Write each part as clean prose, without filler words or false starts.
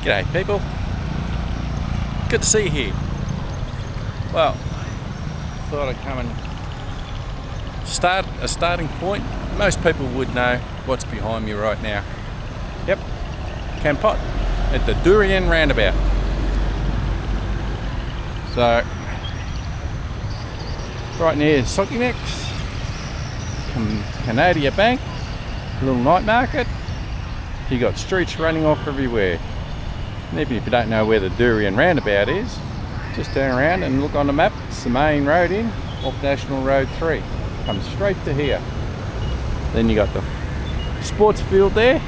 G'day people, good to see you here. Well, thought I'd come and start a starting point. Most people would know what's behind me right now. Yep, Kampot at the Riel roundabout. So, right near Sockinex, Cambodia Bank, little night market. You got streets running off everywhere. And even if you don't know where the Riel roundabout is, just turn around and look on the map. It's the main road in off National Road 3. Comes straight to here. Then you got the sports field there.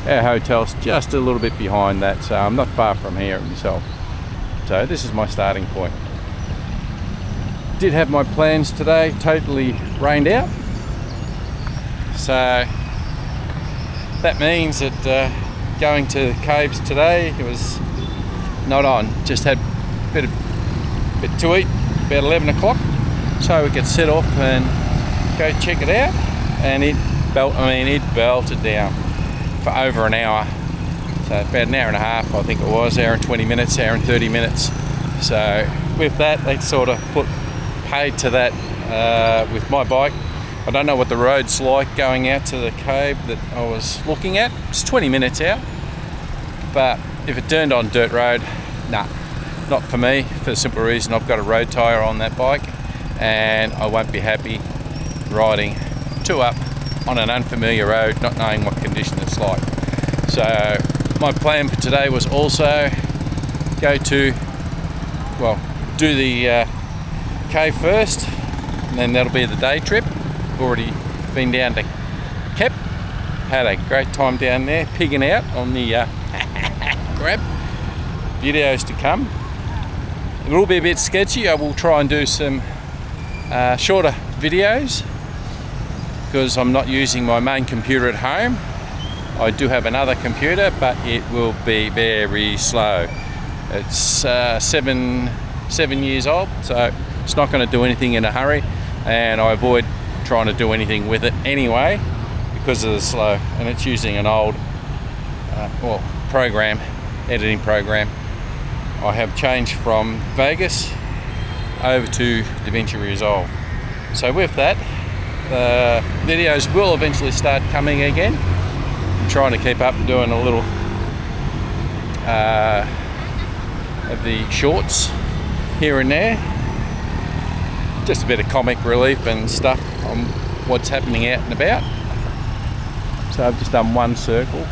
Our hotel's just a little bit behind that, so I'm not far from here myself. So this is my starting point. Did have my plans today, totally rained out. So that means that going to the caves today, it was not on. Just had a bit to eat, about 11 o'clock. So we could set off and go check it out. And it belted down for over an hour. So about an hour and a half, I think it was, hour and 20 minutes, hour and 30 minutes. So with that, they sort of paid to that with my bike. I don't know what the road's like going out to the cave that I was looking at. It's 20 minutes out, but if it turned on dirt road, nah, not for me, for the simple reason I've got a road tyre on that bike and I won't be happy riding two up on an unfamiliar road, not knowing what condition it's like. So my plan for today was also go to, well, do the cave first, and then that'll be the day trip. I've already been down to Kep, had a great time down there, pigging out on the grab. Videos to come. It will be a bit sketchy. I will try and do some shorter videos because I'm not using my main computer at home. I do have another computer, but it will be very slow. It's 7 years old, so it's not going to do anything in a hurry, and I avoid trying to do anything with it anyway because of the slow, and it's using an old editing program. I have changed from Vegas over to DaVinci Resolve. So with that, the videos will eventually start coming again. I'm trying to keep up doing a little of the shorts here and there, just a bit of comic relief and stuff on what's happening out and about. So I've just done one circle,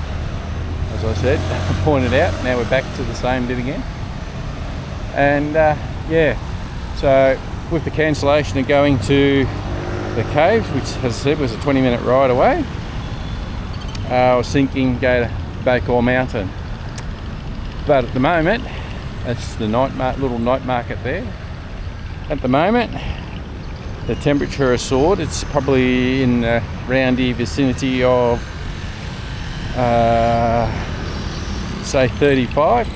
as I said, pointed out. Now we're back to the same bit again. And yeah, so with the cancellation of going to the caves, which as I said was a 20-minute ride away, I was thinking go to Bakor Mountain. But at the moment, that's the little night market there. At the moment, the temperature has soared. It's probably in around the vicinity of say 35.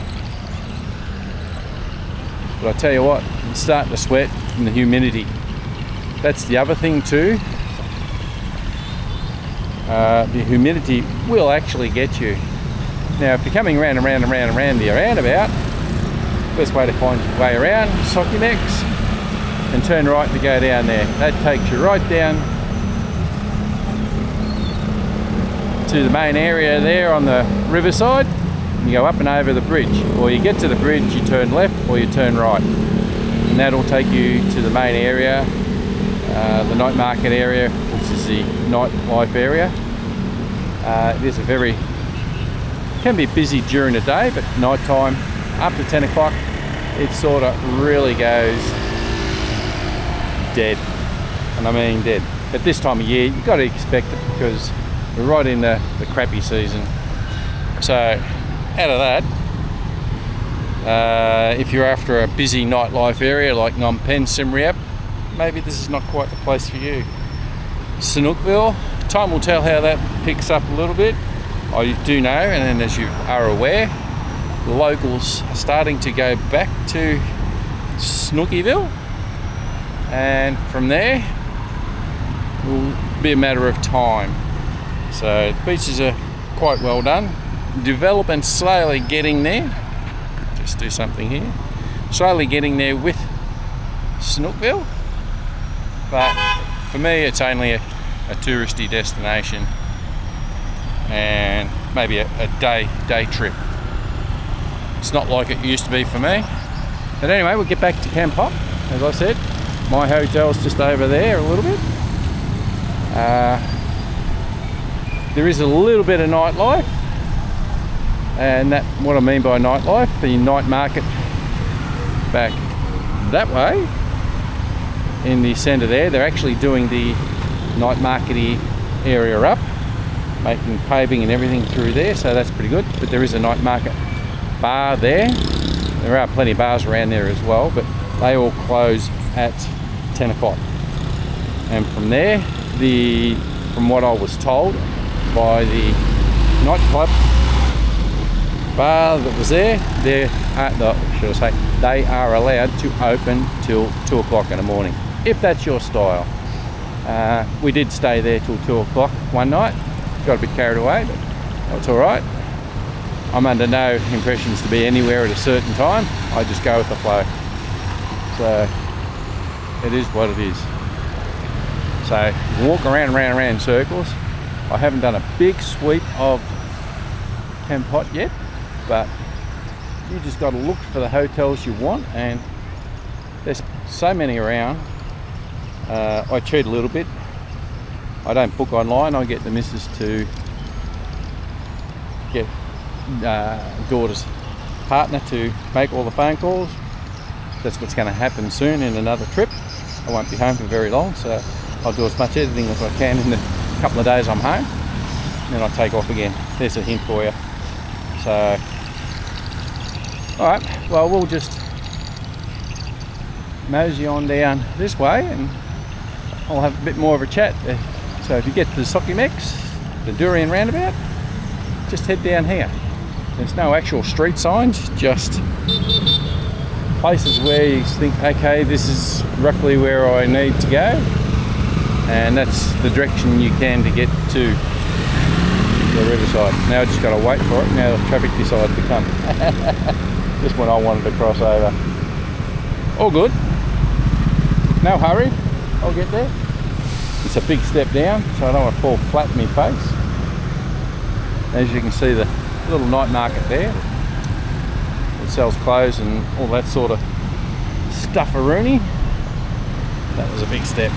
But I tell you what, I'm starting to sweat from the humidity. That's the other thing too. The humidity will actually get you. Now, if you're coming around the roundabout, best way to find your way around Sockinex, and turn right to go down there. That takes you right down to the main area there on the riverside. You go up and over the bridge, or you get to the bridge, you turn left or you turn right, and that'll take you to the main area, the night market area, which is the nightlife area. It is can be busy during the day, but night time after 10 o'clock it sort of really goes dead, and I mean dead. At this time of year you've got to expect it because we're right in the crappy season. So out of that, if you're after a busy nightlife area like Phnom Penh, Siem Reap, maybe this is not quite the place for you. Chinookville, time will tell how that picks up a little bit. I do know, and as you are aware, the locals are starting to go back to Snookyville, and from there it will be a matter of time. So the beaches are quite well done. development slowly getting there. Just do something here. Slowly getting there with Snookville. But for me, it's only a touristy destination and maybe a day trip. It's not like it used to be for me. But anyway, we'll get back to Kampot. As I said, my hotel's just over there a little bit. There is a little bit of nightlife, and that what I mean by nightlife, the night market back that way in the centre there. They're actually doing the night markety area up, making paving and everything through there, so that's pretty good. But there is a night market bar there. There are plenty of bars around there as well, but they all close at 10 o'clock. And from there, from what I was told by the nightclub bar that was there, they are allowed to open till 2 o'clock in the morning, if that's your style. We did stay there till 2 o'clock one night. Got a bit carried away, but that's all right. I'm under no impressions to be anywhere at a certain time. I just go with the flow. So it is what it is. So walk around in circles. I haven't done a big sweep of Kampot yet, but you just got to look for the hotels you want, and there's so many around. I cheat a little bit. I don't book online. I get the missus to get daughter's partner to make all the phone calls. That's what's going to happen soon in another trip. I won't be home for very long, so I'll do as much editing as I can in the couple of days I'm home, and then I'll take off again. There's a hint for you. So alright, well, we'll just mosey on down this way and I'll have a bit more of a chat. So if you get to the Sokimex, the Durian roundabout, just head down here. There's no actual street signs, just places where you think, okay, this is roughly where I need to go, and that's the direction you can to get to the riverside. Now I just got to wait for it. Now the traffic decides to come. Just when I wanted to cross over. All good. No hurry. I'll get there. It's a big step down, so I don't want to fall flat in my face. As you can see, the little night market there. It sells clothes and all that sort of stufferoonie. That was a big step.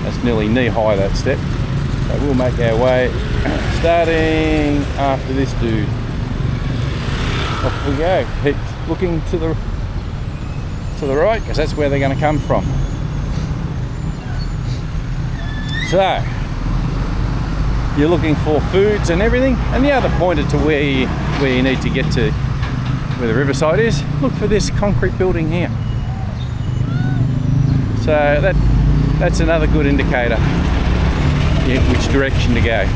That's nearly knee high, that step. So we'll make our way starting after this dude. Off we go. Keep looking to the right, because that's where they're going to come from. So you're looking for foods and everything, and the other pointer to where you need to get to where the riverside is, look for this concrete building here. So that's another good indicator which direction to go.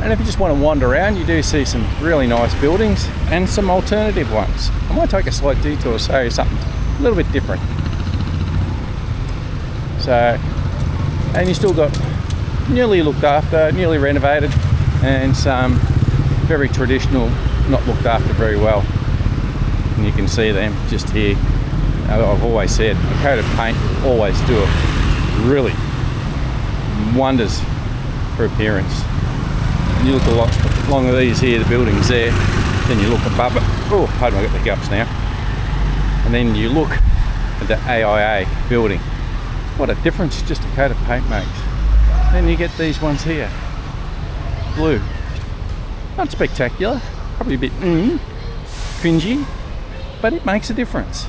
And if you just want to wander around, you do see some really nice buildings and some alternative ones. I might take a slight detour to show you something a little bit different. So, and you still got nearly looked after, nearly renovated, and some very traditional, not looked after very well. And you can see them just here. I've always said a coat of paint will always do it really wonders for appearance. And you look along these here, the buildings there, then you look above it. Oh, pardon me, I've got the gups now. And then you look at the AIA building. What a difference just a coat of paint makes. Then you get these ones here, blue. Not spectacular, probably a bit cringy, but it makes a difference.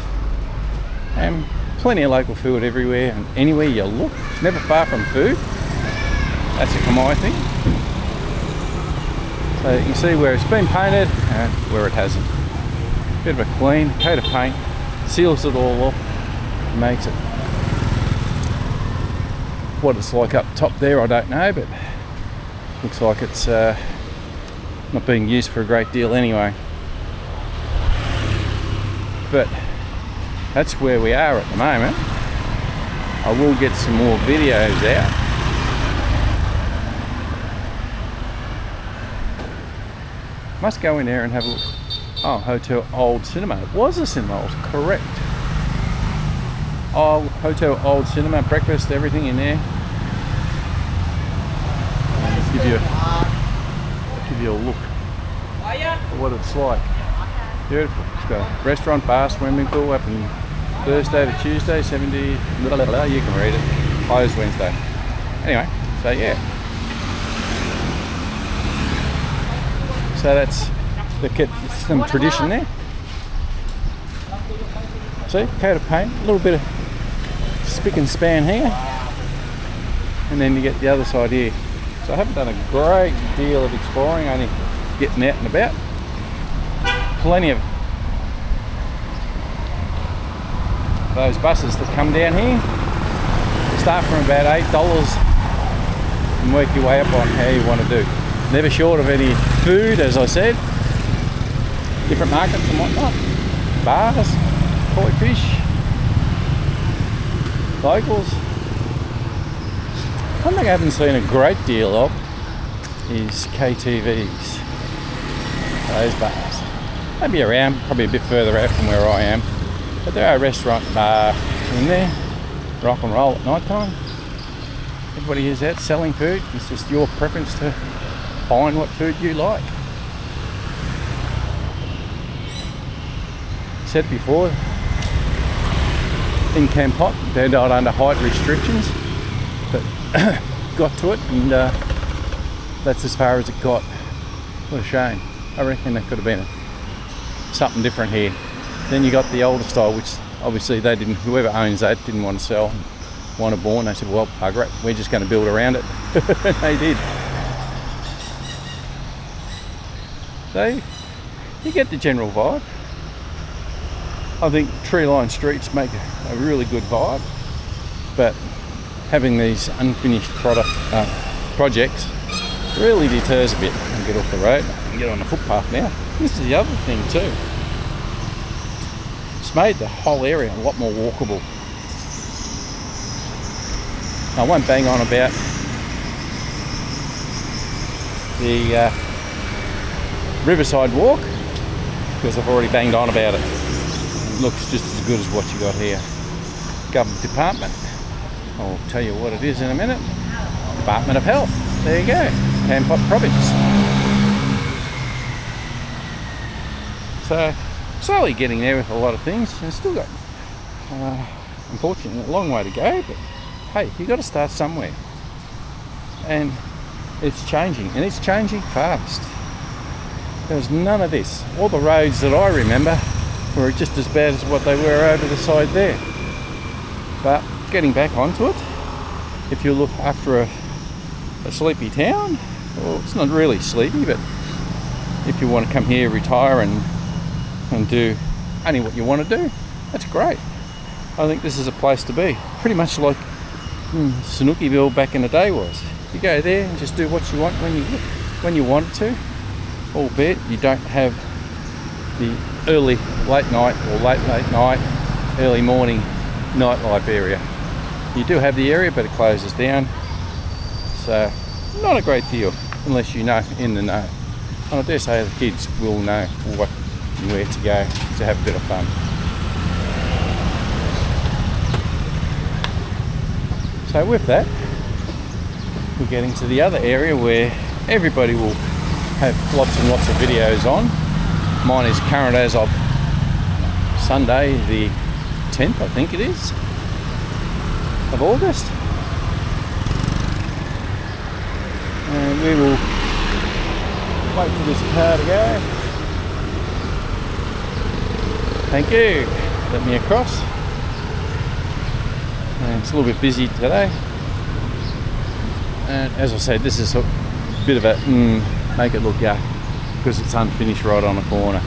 And plenty of local food everywhere, and anywhere you look, it's never far from food. That's a Khmer thing. So you can see where it's been painted and where it hasn't. Bit of a clean coat of paint, seals it all off, makes it. What it's like up top there, I don't know, but looks like it's not being used for a great deal anyway. But that's where we are at the moment. I will get some more videos out. Must go in there and have a look. Oh, Hotel Old Cinema. It was a cinema, I was correct. Oh, Hotel Old Cinema, breakfast, everything in there. Give you a look at what it's like. Beautiful. It's got a restaurant, bar, swimming pool, open Thursday to Tuesday, 70, blah, blah, blah, you can read it. Closed Wednesday. Anyway, so yeah. So that's some tradition there. See, coat of paint, a little bit of spick and span here, and then you get the other side here. So I haven't done a great deal of exploring, only getting out and about. Plenty of those buses that come down here. Start from about $8 and work your way up on how you want to do. Never short of any food, as I said. Different markets and whatnot. Bars, koi fish, locals. One thing I haven't seen a great deal of is KTVs. Those bars. Maybe around, probably a bit further out from where I am. But there are a restaurant, bar in there. Rock and roll at night time. Everybody is out selling food. It's just your preference to find what food you like. Said before, in Kampot, they're not under height restrictions, but got to it, and that's as far as it got. What a shame. I reckon there could have been something different here. Then you got the older style, which obviously they didn't, whoever owns that didn't want to sell, want to born. They said, well, bugger it, we're just going to build around it. And they did. So you get the general vibe. I think tree-lined streets make a really good vibe, but having these unfinished projects really deters a bit. And get off the road and get on the footpath now. This is the other thing too. It's made the whole area a lot more walkable. I won't bang on about the Riverside Walk because I've already banged on about it. It looks just as good as what you got here. Government department. I'll tell you what it is in a minute. Department of Health. There you go. Kampot Province. So slowly getting there with a lot of things. And still got, unfortunately, a long way to go. But hey, you got to start somewhere. And it's changing, and it's changing fast. There was none of this. All the roads that I remember were just as bad as what they were over the side there. But getting back onto it, if you look after a sleepy town, well, it's not really sleepy, but if you want to come here, retire and do only what you want to do, that's great. I think this is a place to be. Pretty much like Sanuki back in the day was. You go there and just do what you want when you want it to, albeit you don't have the early late night or late night, early morning nightlife area. You do have the area, but it closes down, so not a great deal unless you know in the know. And I dare say the kids will know what and where to go to have a bit of fun. So with that, we're getting to the other area where everybody will have lots and lots of videos on. Mine is current as of Sunday the 10th, I think it is, of August. And we will wait for this car to go. Thank you. Let me across. And it's a little bit busy today. And as I said, this is a bit of a make it look yuck because it's unfinished right on the corner.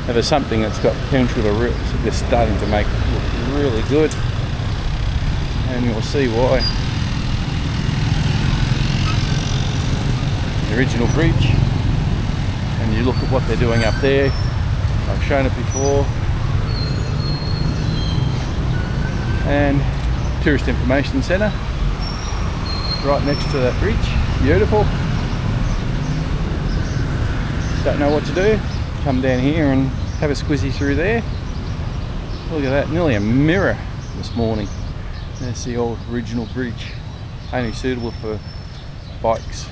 If there's something that's got potential to they're starting to make it look really good, and you'll see why. The original bridge, and you look at what they're doing up there. I've shown it before. And Tourist Information Centre right next to that bridge. Beautiful. don't know what to do, come down here and have a squizzy through there. Look at that, nearly a mirror this morning. There's the old original bridge, only suitable for bikes.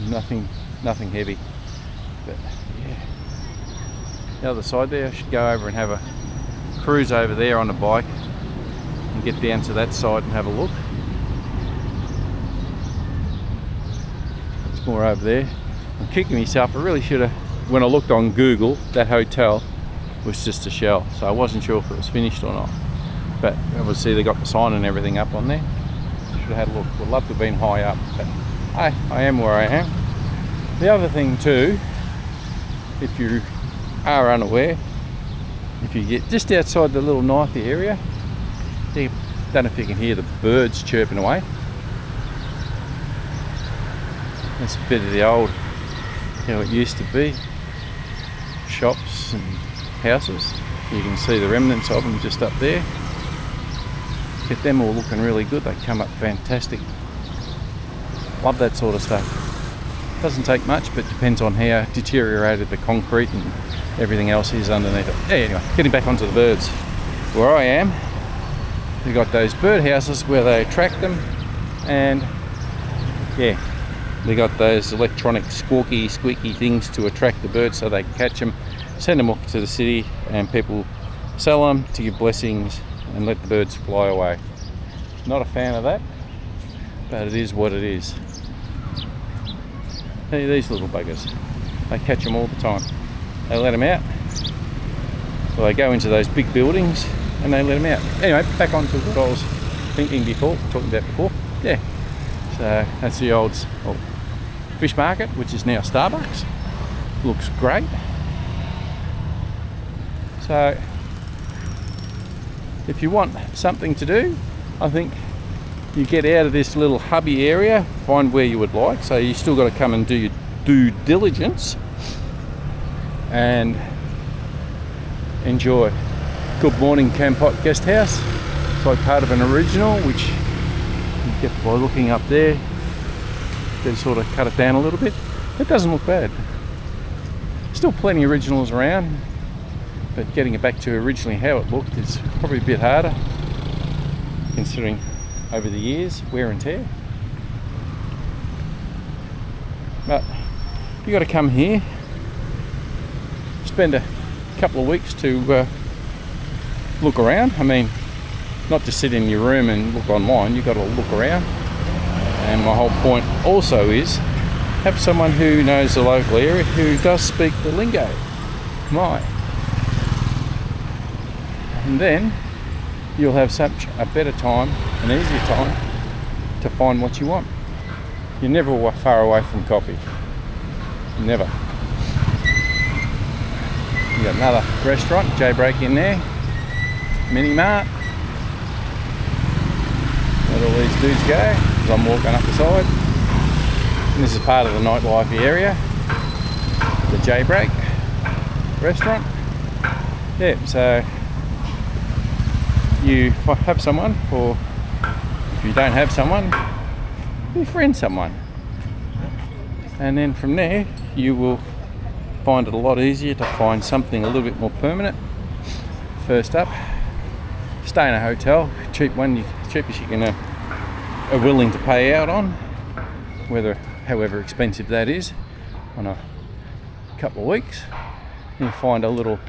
Nothing heavy. But yeah, the other side there, I should go over and have a cruise over there on the bike and get down to that side and have a look. It's more over there. I'm kicking myself. I really should have, when I looked on Google, that hotel was just a shell, so I wasn't sure if it was finished or not. But obviously they got the sign and everything up on there. Should have had a look. Would love to have been high up, but I am where I am. The other thing too, if you are unaware, if you get just outside the little knifey area, I don't know if you can hear the birds chirping away. That's a bit of the old, how it used to be, shops and houses. You can see the remnants of them just up there. Get them all looking really good. They come up fantastic. Love that sort of stuff. Doesn't take much, but depends on how deteriorated the concrete and everything else is underneath it. Yeah, anyway, getting back onto the birds. Where I am, we've got those bird houses where they attract them, and yeah, they got those electronic squawky, squeaky things to attract the birds so they can catch them, send them off to the city, and people sell them to give blessings and let the birds fly away. Not a fan of that, but it is what it is. Hey, these little buggers, they catch them all the time. They let them out. Well, they go into those big buildings and they let them out. Anyway, back on to what I was talking about before. Yeah, so that's the old fish market, which is now Starbucks. Looks great. So if you want something to do, I think you get out of this little hubby area, find where you would like. So you still got to come and do your due diligence and enjoy. Good morning, Kampot Guest House. It's like part of an original, which you get by looking up there. Then sort of cut it down a little bit. It doesn't look bad. Still plenty of originals around, but getting it back to originally how it looked is probably a bit harder, considering over the years, wear and tear. But you got to come here, spend a couple of weeks to look around. I mean, not just sit in your room and look online, you've got to look around. And my whole point also is have someone who knows the local area, who does speak the lingo, Mai. And then you'll have such a better time, an easier time to find what you want. You're never far away from coffee. Never. You got another restaurant, J-Break in there, Mini Mart. Let all these dudes go as I'm walking up the side. And this is part of the nightlife area, the J-Break restaurant. Yeah, so you have someone, or if you don't have someone, befriend someone, and then from there you will find it a lot easier to find something a little bit more permanent. First up, stay in a hotel, cheap one, cheapest you can are willing to pay out on, however expensive that is, on a couple of weeks. You find a little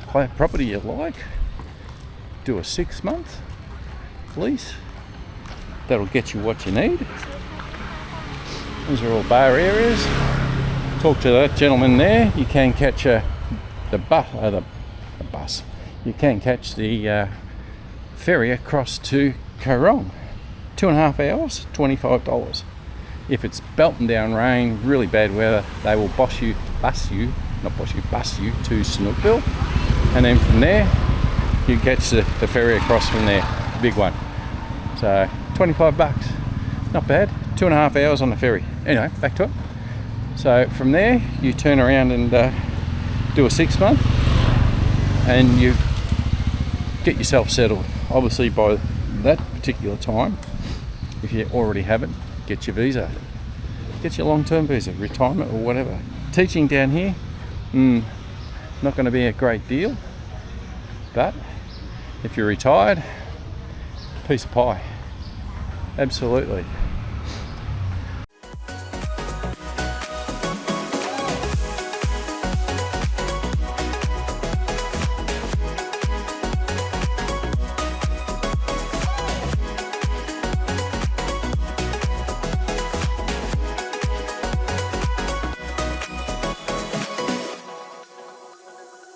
property you like, do a 6-month lease. That'll get you what you need. These are all bar areas. Talk to that gentleman there. You can catch the bus. You can catch the ferry across to Korong. 2.5 hours, $25. If it's belting down rain, really bad weather, they will bus you to Snookville, and then from there you catch the ferry across from there, the big one. So $25, not bad. 2.5 hours on the ferry. Anyway, back to it. So from there you turn around and do a 6-month, and you get yourself settled. Obviously by that particular time, if you already have it, get your visa. get your long-term visa, retirement or whatever. Teaching down here, not going to be a great deal, but if you're retired, piece of pie, absolutely.